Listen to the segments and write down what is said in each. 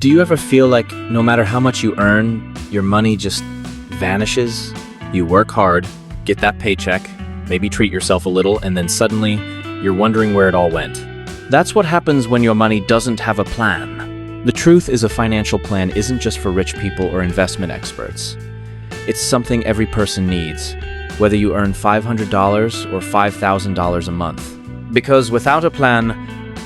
Do you ever feel like no matter how much you earn, your money just vanishes? You work hard, get that paycheck, maybe treat yourself a little, and then suddenly you're wondering where it all went. That's what happens when your money doesn't have a plan. The truth is, a financial plan isn't just for rich people or investment experts. It's something every person needs, whether you earn $500 or $5,000 a month. Because without a plan,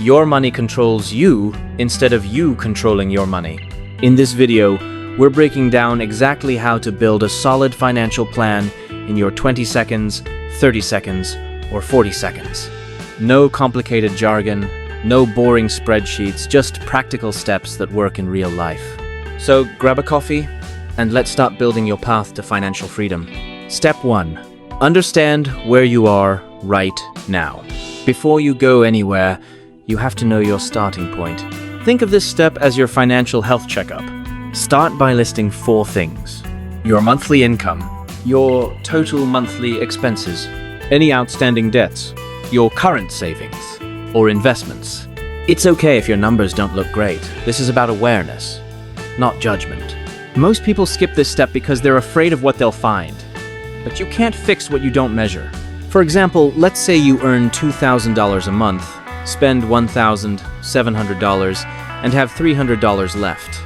your money controls you instead of you controlling your money. In this video, we're breaking down exactly how to build a solid financial plan in your 20 seconds, 30 seconds, or 40 seconds. No complicated jargon, no boring spreadsheets, just practical steps that work in real life. So grab a coffee and let's start building your path to financial freedom. Step 1. Understand where you are right now. Before you go anywhere, you have to know your starting point. Think of this step as your financial health checkup. Start by listing 4 things: your monthly income, your total monthly expenses, any outstanding debts, your current savings, or investments. It's okay if your numbers don't look great. This is about awareness, not judgment. Most people skip this step because they're afraid of what they'll find. But you can't fix what you don't measure. For example, let's say you earn $2,000 a month, spend $1,700, and have $300 left.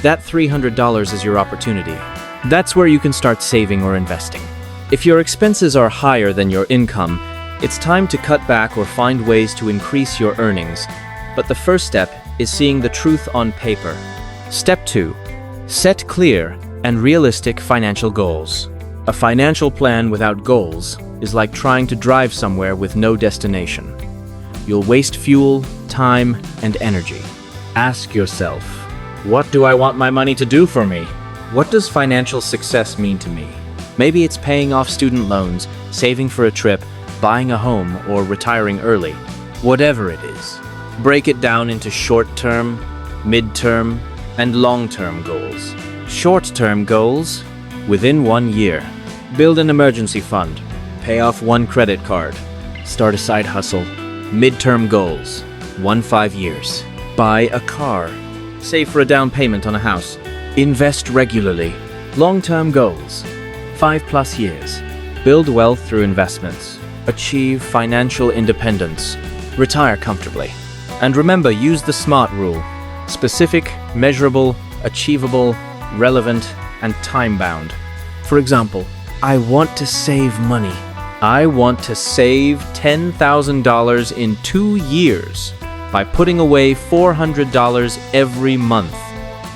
That $300 is your opportunity. That's where you can start saving or investing. If your expenses are higher than your income, it's time to cut back or find ways to increase your earnings. But the first step is seeing the truth on paper. Step 2. Set clear and realistic financial goals. A financial plan without goals is like trying to drive somewhere with no destination. You'll waste fuel, time, and energy. Ask yourself, what do I want my money to do for me? What does financial success mean to me? Maybe it's paying off student loans, saving for a trip, buying a home, or retiring early. Whatever it is, break it down into short-term, mid-term, and long-term goals. Short-term goals: within 1 year. Build an emergency fund. Pay off 1 credit card. Start a side hustle. Mid-term goals: 5 years. Buy a car. Save for a down payment on a house. Invest regularly. Long-term goals: 5+ years. Build wealth through investments. Achieve financial independence. Retire comfortably. And remember, use the SMART rule: specific, measurable, achievable, relevant, and time-bound. For example, I want to save money. I want to save $10,000 in 2 years by putting away $400 every month.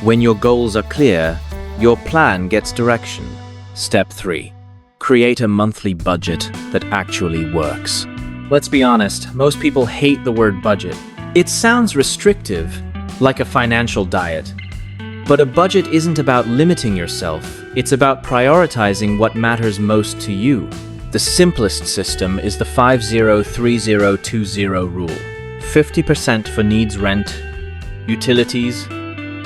When your goals are clear, your plan gets direction. Step 3. Create a monthly budget that actually works. Let's be honest, most people hate the word budget. It sounds restrictive, like a financial diet. But a budget isn't about limiting yourself. It's about prioritizing what matters most to you. The simplest system is the 50-30-20 rule. 50% for needs, rent, utilities,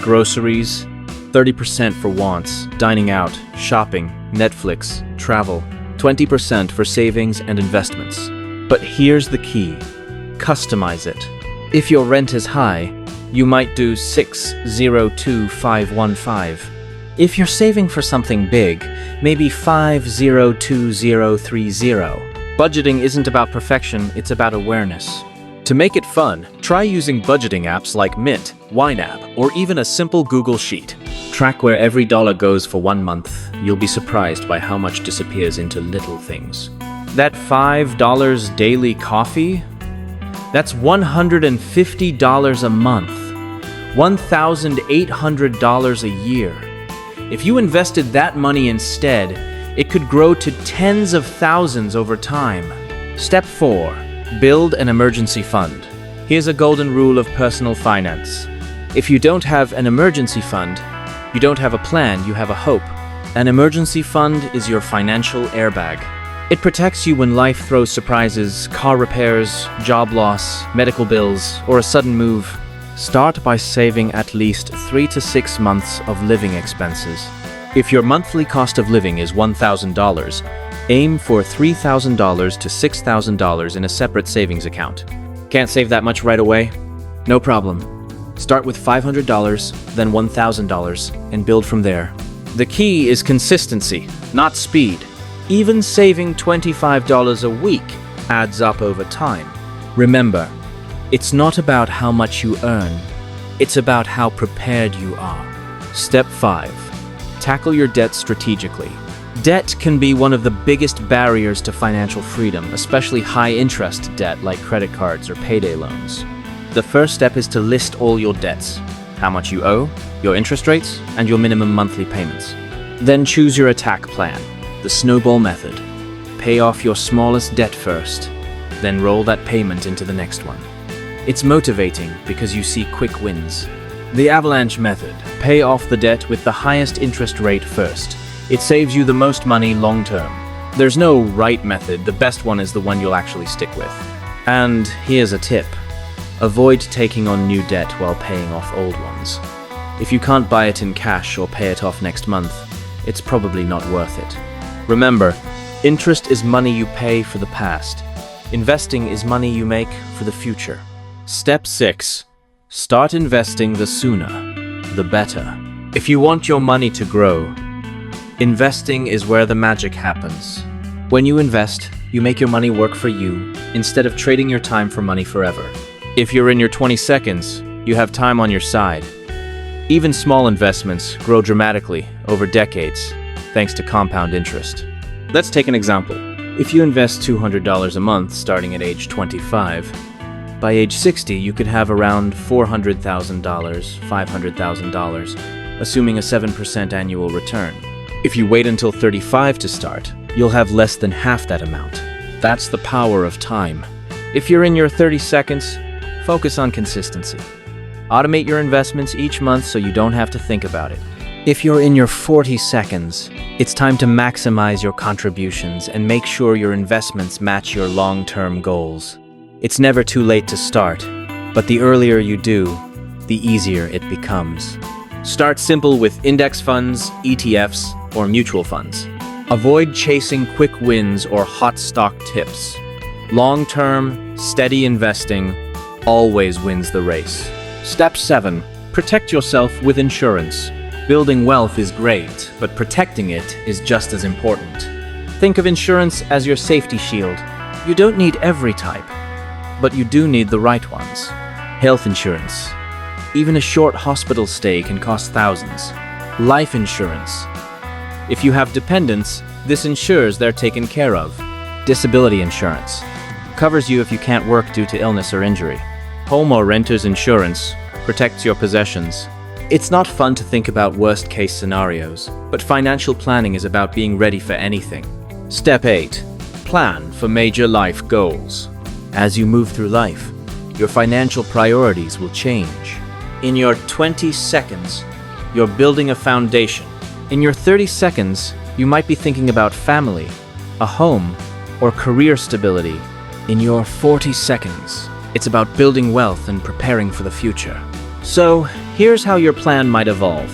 groceries, 30% for wants, dining out, shopping, Netflix, travel, 20% for savings and investments. But here's the key: customize it. If your rent is high, you might do 602-515. If you're saving for something big, maybe 50-20-30. Budgeting isn't about perfection, it's about awareness. To make it fun, try using budgeting apps like Mint, YNAB, or even a simple Google Sheet. Track where every dollar goes for 1 month. You'll be surprised by how much disappears into little things. That $5 daily coffee? That's $150 a month. $1,800 a year. If you invested that money instead, it could grow to tens of thousands over time. Step 4. Build an emergency fund. Here's a golden rule of personal finance. If you don't have an emergency fund, you don't have a plan, you have a hope. An emergency fund is your financial airbag. It protects you when life throws surprises: car repairs, job loss, medical bills, or a sudden move. Start by saving at least 3 to 6 months of living expenses. If your monthly cost of living is $1,000, aim for $3,000 to $6,000 in a separate savings account. Can't save that much right away? No problem. Start with $500, then $1,000, and build from there. The key is consistency, not speed. Even saving $25 a week adds up over time. Remember, it's not about how much you earn, it's about how prepared you are. Step 5. Tackle your debt strategically. Debt can be one of the biggest barriers to financial freedom, especially high-interest debt like credit cards or payday loans. The first step is to list all your debts, how much you owe, your interest rates, and your minimum monthly payments. Then choose your attack plan, the snowball method. Pay off your smallest debt first, then roll that payment into the next one. It's motivating because you see quick wins. The avalanche method. Pay off the debt with the highest interest rate first. It saves you the most money long term. There's no right method, the best one is the one you'll actually stick with. And here's a tip. Avoid taking on new debt while paying off old ones. If you can't buy it in cash or pay it off next month, it's probably not worth it. Remember, interest is money you pay for the past. Investing is money you make for the future. Step 6. Start investing the sooner, the better. If you want your money to grow, investing is where the magic happens. When you invest, you make your money work for you instead of trading your time for money forever. If you're in your 20 seconds, you have time on your side. Even small investments grow dramatically over decades thanks to compound interest. Let's take an example. If you invest $200 a month starting at age 25, by age 60 you could have around $400,000, $500,000, assuming a 7% annual return. If you wait until 35 to start, you'll have less than half that amount. That's the power of time. If you're in your 30 seconds, focus on consistency. Automate your investments each month so you don't have to think about it. If you're in your 40 seconds, it's time to maximize your contributions and make sure your investments match your long-term goals. It's never too late to start, but the earlier you do, the easier it becomes. Start simple with index funds, ETFs, or mutual funds. Avoid chasing quick wins or hot stock tips. Long-term, steady investing always wins the race. Step 7. Protect yourself with insurance. Building wealth is great, but protecting it is just as important. Think of insurance as your safety shield. You don't need every type, but you do need the right ones. Health insurance. Even a short hospital stay can cost thousands. Life insurance. If you have dependents, this ensures they're taken care of. Disability insurance. Covers you if you can't work due to illness or injury. Home or renter's insurance protects your possessions. It's not fun to think about worst-case scenarios, but financial planning is about being ready for anything. Step 8. Plan for major life goals. As you move through life, your financial priorities will change. In your 20 seconds, you're building a foundation. In your 30 seconds, you might be thinking about family, a home, or career stability. In your 40 seconds, it's about building wealth and preparing for the future. So, here's how your plan might evolve.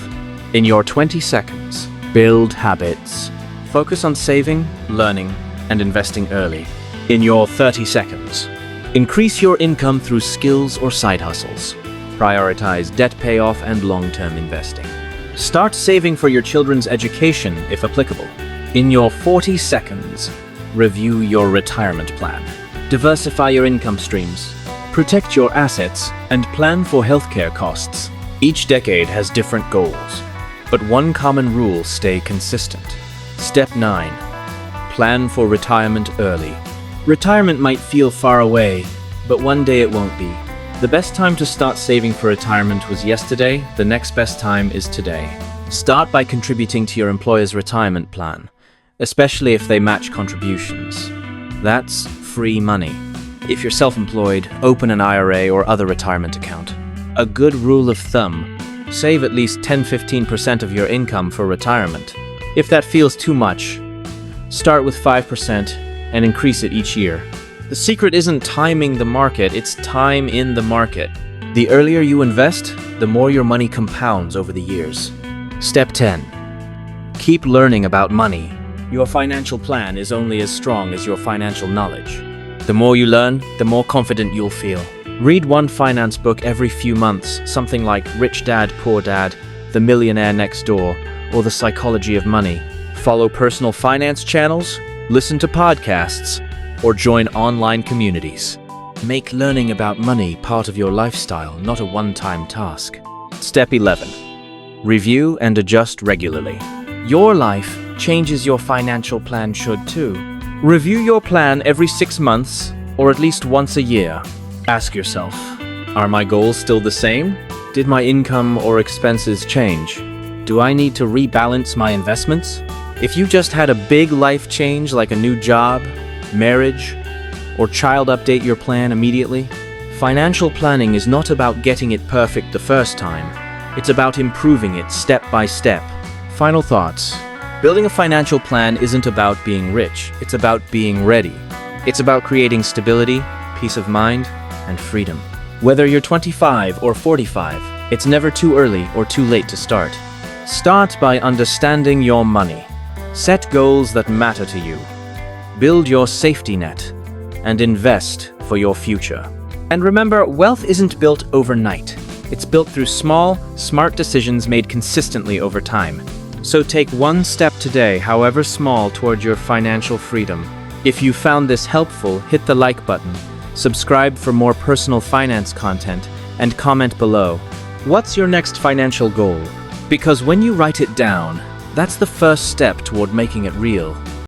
In your 20 seconds, build habits. Focus on saving, learning, and investing early. In your 30 seconds, increase your income through skills or side hustles. Prioritize debt payoff and long-term investing. Start saving for your children's education, if applicable. In your 40 seconds, review your retirement plan. Diversify your income streams. Protect your assets and plan for healthcare costs. Each decade has different goals, but one common rule: stay consistent. Step 9. Plan for retirement early. Retirement might feel far away, but one day it won't be. The best time to start saving for retirement was yesterday. The next best time is today. Start by contributing to your employer's retirement plan, especially if they match contributions. That's free money. If you're self-employed, open an IRA or other retirement account. A good rule of thumb: save at least 10-15% of your income for retirement. If that feels too much, start with 5% and increase it each year. The secret isn't timing the market, it's time in the market. The earlier you invest, the more your money compounds over the years. Step 10. Keep learning about money. Your financial plan is only as strong as your financial knowledge. The more you learn, the more confident you'll feel. Read one finance book every few months, something like Rich Dad, Poor Dad, The Millionaire Next Door, or The Psychology of Money. Follow personal finance channels, listen to podcasts, or join online communities. Make learning about money part of your lifestyle, not a one-time task. Step 11. Review and adjust regularly. Your life changes, your financial plan should too. Review your plan every 6 months, or at least once a year. Ask yourself, are my goals still the same? Did my income or expenses change? Do I need to rebalance my investments? If you just had a big life change like a new job, marriage, or child, update your plan immediately. Financial planning is not about getting it perfect the first time. It's about improving it step by step. Final thoughts. Building a financial plan isn't about being rich. It's about being ready. It's about creating stability, peace of mind, and freedom. Whether you're 25 or 45, it's never too early or too late to start. Start by understanding your money. Set goals that matter to you. Build your safety net and invest for your future. And remember, wealth isn't built overnight. It's built through small, smart decisions made consistently over time. So take one step today, however small, toward your financial freedom. If you found this helpful, hit the like button, subscribe for more personal finance content, and comment below. What's your next financial goal? Because when you write it down, that's the first step toward making it real.